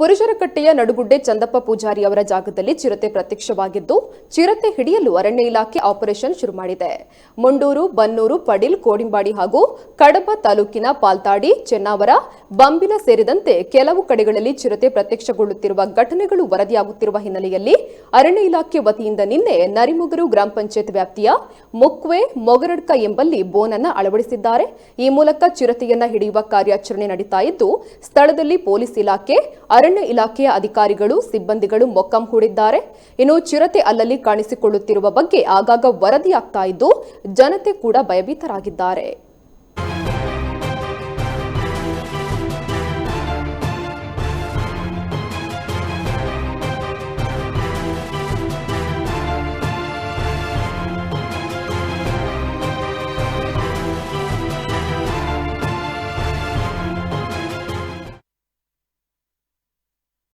ಪುರುಷರಕಟ್ಟೆಯ ನಡುಗುಡ್ಡೆ ಚಂದಪ್ಪ ಪೂಜಾರಿ ಅವರ ಜಾಗದಲ್ಲಿ ಚಿರತೆ ಪ್ರತ್ಯಕ್ಷವಾಗಿದ್ದು, ಚಿರತೆ ಹಿಡಿಯಲು ಅರಣ್ಯ ಇಲಾಖೆ ಆಪರೇಷನ್ ಶುರು ಮಾಡಿದೆ. ಮುಂಡೂರು, ಬನ್ನೂರು, ಪಡಿಲ್, ಕೋಡಿಂಬಾಡಿ ಹಾಗೂ ಕಡಬ ತಾಲೂಕಿನ ಪಾಲ್ತಾಡಿ, ಚೆನ್ನಾವರ, ಬಂಬಿಲ ಸೇರಿದಂತೆ ಕೆಲವು ಕಡೆಗಳಲ್ಲಿ ಚಿರತೆ ಪ್ರತ್ಯಕ್ಷಗೊಳ್ಳುತ್ತಿರುವ ಘಟನೆಗಳು ವರದಿಯಾಗುತ್ತಿರುವ ಹಿನ್ನೆಲೆಯಲ್ಲಿ ಅರಣ್ಯ ಇಲಾಖೆ ವತಿಯಿಂದ ನಿನ್ನೆ ನರಿಮುಗರು ಗ್ರಾಮ ಪಂಚಾಯತ್ ವ್ಯಾಪ್ತಿಯ ಮುಕ್ವೆ, ಮೊಗರಡ್ಕ ಎಂಬಲ್ಲಿ ಬೋನ್ ಅನ್ನು ಅಳವಡಿಸಿದ್ದಾರೆ. ಈ ಮೂಲಕ ಚಿರತೆಯನ್ನ ಹಿಡಿಯುವ ಕಾರ್ಯಾಚರಣೆ ನಡೆಯುತ್ತಾ ಇದ್ದು, ಸ್ಥಳದಲ್ಲಿ ಪೊಲೀಸ್ ಇಲಾಖೆ, ಅರಣ್ಯ ಇಲಾಖೆಯ ಅಧಿಕಾರಿಗಳು, ಸಿಬ್ಬಂದಿಗಳು ಮೊಕ್ಕಂ ಹೂಡಿದ್ದಾರೆ. ಇನ್ನು ಚಿರತೆ ಅಲ್ಲಲ್ಲಿ ಕಾಣಿಸಿಕೊಳ್ಳುತ್ತಿರುವ ಬಗ್ಗೆ ಆಗಾಗ ವರದಿಯಾಗ್ತಾ ಇದ್ದು, ಜನತೆ ಕೂಡ ಭಯಭೀತರಾಗಿದ್ದಾರೆ.